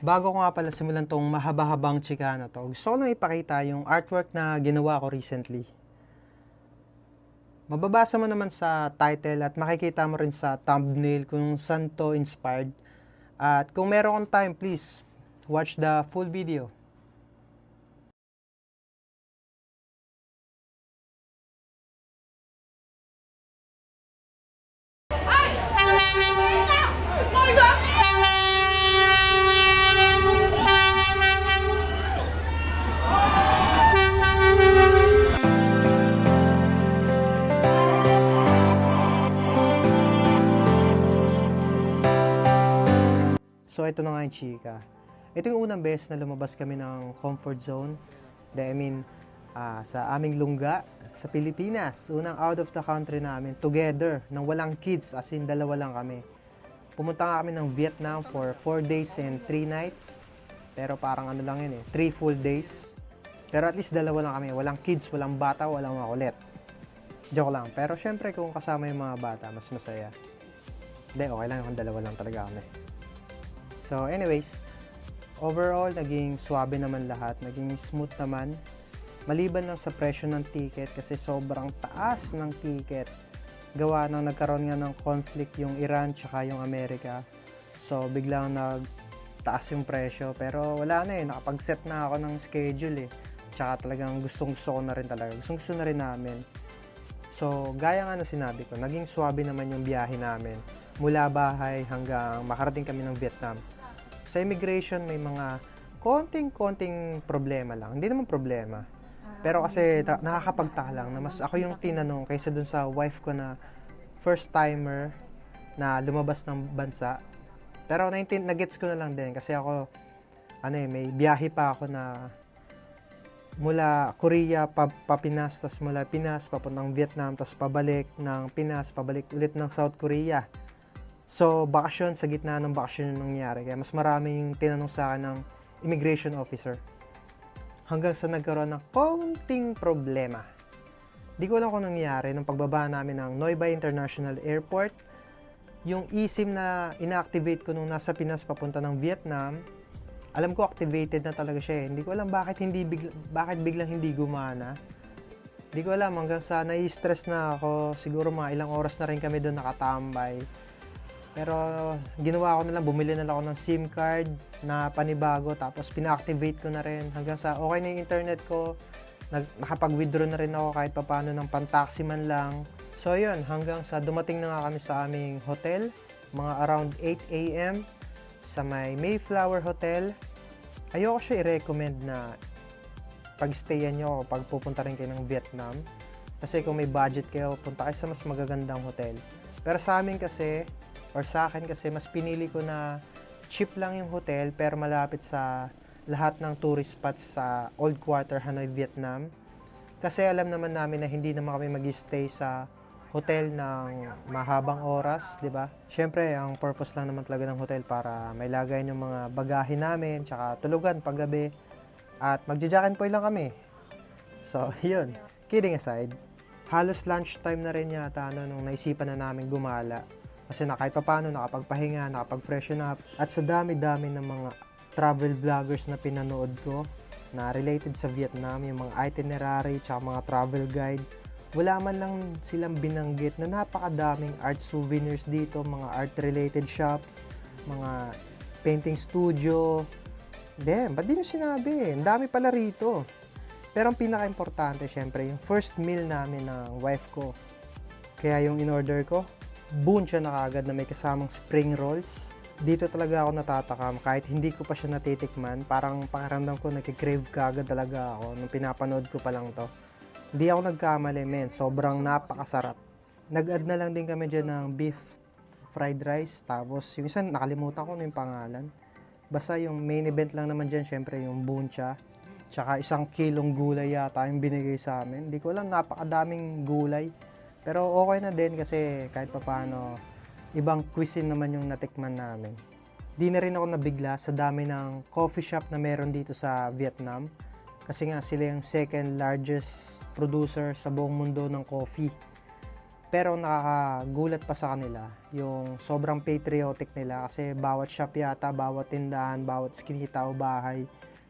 Bago ko nga pala simulan tong mahaba-habang chika na to, gusto ko lang ipakita yung artwork na ginawa ko recently. Mababasa mo naman sa title at makikita mo rin sa thumbnail kung saan to inspired. At kung meron kang time, please watch the full video. So ito na nga yung chika. Ito yung unang beses na lumabas kami ng comfort zone. Sa aming lungga sa Pilipinas. Unang out of the country namin, together, nang walang kids, as in dalawa lang kami. Pumunta nga kami ng Vietnam for 4 days and 3 nights. Pero parang ano lang yun 3 full days. Pero at least dalawa lang kami. Walang kids, walang bata, walang makulit. Joke lang. Pero syempre kung kasama yung mga bata, mas masaya. Hindi, okay lang kung dalawa lang talaga kami. So anyways, overall, naging swabe naman lahat. Naging smooth naman. Maliban lang sa presyo ng ticket kasi sobrang taas ng ticket. Gawa nang nagkaroon nga ng conflict yung Iran tsaka yung Amerika. So biglang nagtaas yung presyo. Pero wala na nakapag-set na ako ng schedule Tsaka talagang gustong-gusto ko na rin talaga. Gustong-gusto na rin namin. So gaya nga na sinabi ko, naging swabe naman yung biyahe namin. Mula bahay hanggang makarating kami ng Vietnam. Sa immigration may mga konting problema lang. Hindi naman problema. Pero kasi nakakapagtaka lang na mas ako yung tinanong kaysa dun sa wife ko na first timer na lumabas ng bansa. Pero nagets ko na lang din kasi ako may biyahe pa ako na mula Korea pa Pinas, tas mula Pinas papuntang Vietnam, tas pabalik ng Pinas, pabalik ulit ng South Korea. So, bakasyon, sa gitna ng bakasyon yung nangyari. Kaya mas marami yung tinanong sa akin ng immigration officer. Hanggang sa nagkaroon ng konting problema. Di ko alam kung nangyari nung pagbaba namin ng Noi Bai International Airport. Yung eSIM na ina-activate ko nung nasa Pinas papunta ng Vietnam, alam ko activated na talaga siya Hindi ko alam bakit biglang hindi gumana. Di ko alam hanggang sa nai-stress na ako. Siguro mga ilang oras na rin kami doon nakatambay. Pero ginawa ko na lang, bumili na lang ako ng SIM card na panibago tapos pina-activate ko na rin hanggang sa okay na yung internet ko. Nakapag-withdraw na rin ako kahit papaano ng pan-taxi man lang. So yun, hanggang sa dumating na nga kami sa aming hotel, mga around 8 AM sa may Mayflower Hotel. Ayoko siya i-recommend na pag-stayan nyo o pag pupunta rin kayo ng Vietnam. Kasi kung may budget kayo, punta kayo sa mas magagandang hotel. Pero sa amin kasi, or sa akin kasi mas pinili ko na cheap lang yung hotel pero malapit sa lahat ng tourist spots sa Old Quarter, Hanoi, Vietnam. Kasi alam naman namin na hindi naman kami mag-stay sa hotel ng mahabang oras, di ba? Siyempre, ang purpose lang naman talaga ng hotel para may lagayan yung mga bagahe namin, tsaka tulugan paggabi. At magja-jack and poy lang kami. So, yun. Kidding aside, halos lunchtime na rin yata nung naisipan na namin gumala. Kasi kahit paano nakapagpahinga, nakapag-freshen up. At sa dami-dami ng mga travel vloggers na pinanood ko na related sa Vietnam, yung mga itinerary tsaka mga travel guide, wala man lang silang binanggit na napakadaming art souvenirs dito, mga art-related shops, mga painting studio. Ba't di nyo sinabi? Ang dami pala rito. Pero ang pinaka-importante, syempre, yung first meal namin ng wife ko. Kaya yung in-order ko, boon siya na kagad na may kasamang spring rolls. Dito talaga ako natatakam kahit hindi ko pa siya natitikman. Parang pakiramdam ko nagkikrave kagad talaga ako nung pinapanood ko pa lang to. Hindi ako nagkamali men, sobrang napakasarap. Nag-add na lang din kami dyan ng beef fried rice. Tapos yung isa nakalimutan ko na yung pangalan. Basta yung main event lang naman dyan syempre yung buncha. Tsaka 1 kilong gulay yata yung binigay sa amin. Hindi ko alam, napakadaming gulay. Pero okay na din kasi kahit papaano, ibang cuisine naman yung natikman namin. Di na rin ako nabigla sa dami ng coffee shop na meron dito sa Vietnam. Kasi nga sila yung second largest producer sa buong mundo ng coffee. Pero nakakagulat pa sa kanila yung sobrang patriotic nila kasi bawat shop yata, bawat tindahan, bawat skinita o bahay,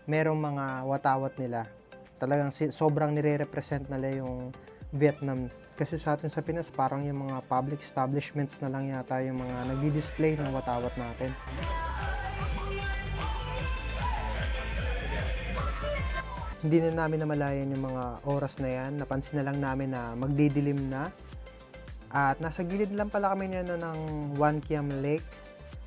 merong mga watawat nila. Talagang sobrang nire-represent nila yung Vietnam. Kasi sa atin sa Pinas, parang yung mga public establishments na lang yata yung mga nagdi-display ng watawat natin. Hindi na namin namalayan yung mga oras na yan. Napansin na lang namin na magdidilim na. At nasa gilid lang pala kami niya ng One Kiam Lake.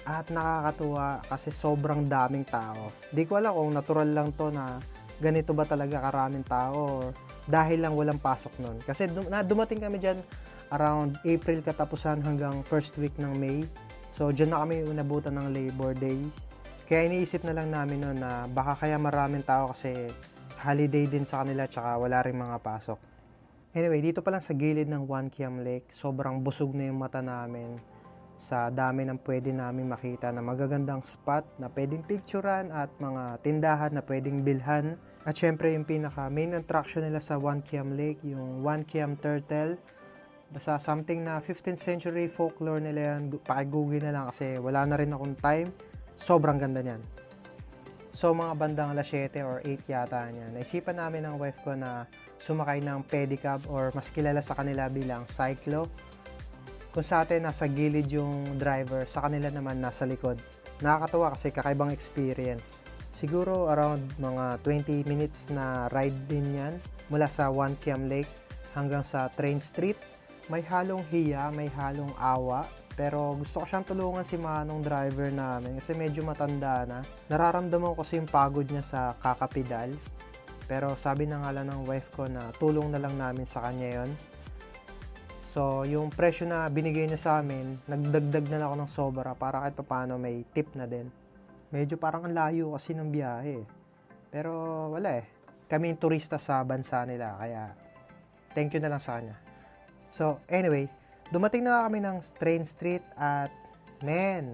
At nakakatuwa kasi sobrang daming tao. Di ko alam kung natural lang to na ganito ba talaga karaming tao or dahil lang walang pasok nun. Kasi dumating kami dyan around April katapusan hanggang first week ng May. So dyan na kami unabutan ng Labor Day. Kaya iniisip na lang namin nun na baka kaya maraming tao kasi holiday din sa kanila tsaka wala rin mga pasok. Anyway, dito pa lang sa gilid ng One Kiam Lake, sobrang busog na yung mata namin sa dami ng pwede namin makita na magagandang spot na pwedeng picturean at mga tindahan na pwedeng bilhan. At syempre yung pinaka main attraction nila sa One Kiam Lake, yung One Kiam Turtle. Basta something na 15th century folklore nila yan, pakigugin na lang kasi wala na rin akong time. Sobrang ganda niyan. So mga bandang alas 7 or 8 yata niya, naisipan namin ng wife ko na sumakay ng pedicab or mas kilala sa kanila bilang cyclo. Kung sa atin nasa gilid yung driver, sa kanila naman nasa likod. Nakakatawa kasi kakaibang experience. Siguro around mga 20 minutes na ride din yan mula sa One Kiam Lake hanggang sa Train Street. May halong hiya, may halong awa. Pero gusto ko siyang tulungan si Manong driver namin kasi medyo matanda na. Nararamdaman ko kasi yung pagod niya sa kakapidal. Pero sabi na nga lang ng wife ko na tulong na lang namin sa kanya yon. So yung presyo na binigay niya sa amin, nagdagdag na lang ako ng sobra para kahit paano may tip na din. Medyo parang ang layo kasi ng biyahe. Pero wala eh. Kami yung turista sa bansa nila kaya thank you na lang sa kanya. So anyway, dumating na kami ng Train Street at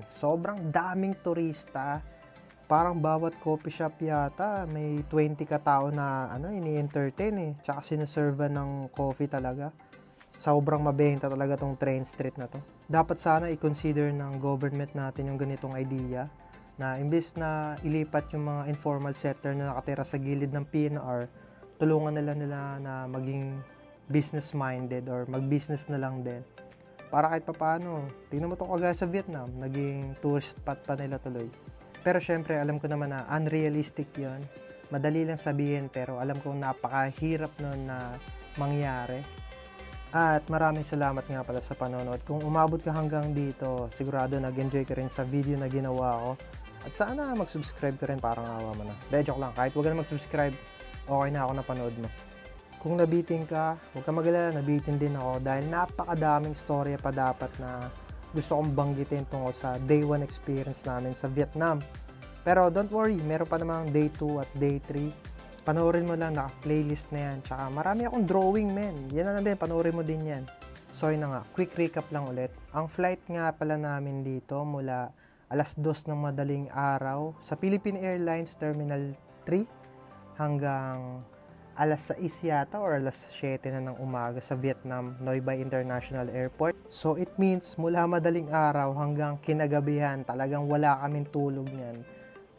sobrang daming turista. Parang bawat coffee shop yata may 20 katao na ini-entertain eh. Tsaka sinaserva ng coffee talaga. Sobrang mabenta talaga tong Train Street na to. Dapat sana i-consider ng government natin yung ganitong idea na imbes na ilipat yung mga informal sector na nakatira sa gilid ng PNR, tulungan nila na maging business-minded or mag-business na lang din. Para kahit papaano, tingnan mo itong kagaya sa Vietnam, naging tourist spot pa nila tuloy. Pero syempre, alam ko naman na unrealistic yon. Madali lang sabihin pero alam kong napakahirap nun na mangyari. At maraming salamat nga pala sa panonood. Kung umabot ka hanggang dito, sigurado nag-enjoy ka rin sa video na ginawa ko. At sana mag-subscribe ka rin, parang awa mo na. Dahil joke lang, kahit huwag ka na mag-subscribe, okay na ako na panood mo. Kung nabitin ka, huwag ka mag-alala, nabitin din ako dahil napakadaming storya pa dapat na gusto kong banggitin tungkol sa day 1 experience namin sa Vietnam. Pero don't worry, meron pa namang day 2 at day 3. Panoorin mo lang, naka-playlist na yan. Tsaka marami akong drawing, men. Yan na din, panoorin mo din yan. So yun na nga, quick recap lang ulit. Ang flight nga pala namin dito mula alas 2 ng madaling araw sa Philippine Airlines Terminal 3 hanggang alas 6 yata or alas 7 na ng umaga sa Vietnam, Noi Bai International Airport. So it means mula madaling araw hanggang kinagabihan, talagang wala kaming tulog niyan.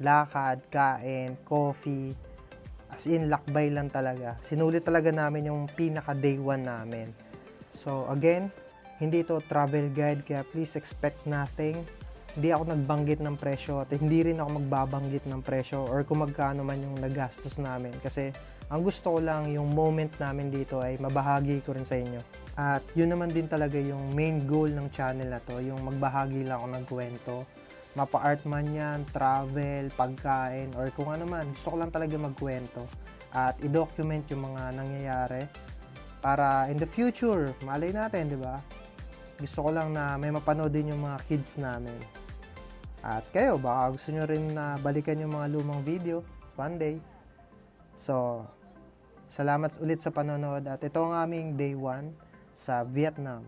Lakad, kain, coffee, as in lakbay lang talaga. Sinulit talaga namin yung pinaka day 1 namin. So again, hindi ito travel guide kaya please expect nothing. Hindi ako nagbanggit ng presyo at hindi rin ako magbabanggit ng presyo or kung magkano man yung nagastos namin kasi ang gusto ko lang yung moment namin dito ay mabahagi ko rin sa inyo. At yun naman din talaga yung main goal ng channel na to, yung magbahagi lang ako ng kwento. Mapa-art man yan, travel, pagkain, or kung ano man. Gusto ko lang talaga magkwento at i-document yung mga nangyayari para in the future, malay natin, di ba? Gusto ko lang na may mapanood din yung mga kids namin. At kayo, baka gusto nyo rin na balikan yung mga lumang video one day. So, salamat ulit sa panonood at ito ang aming day 1 sa Vietnam.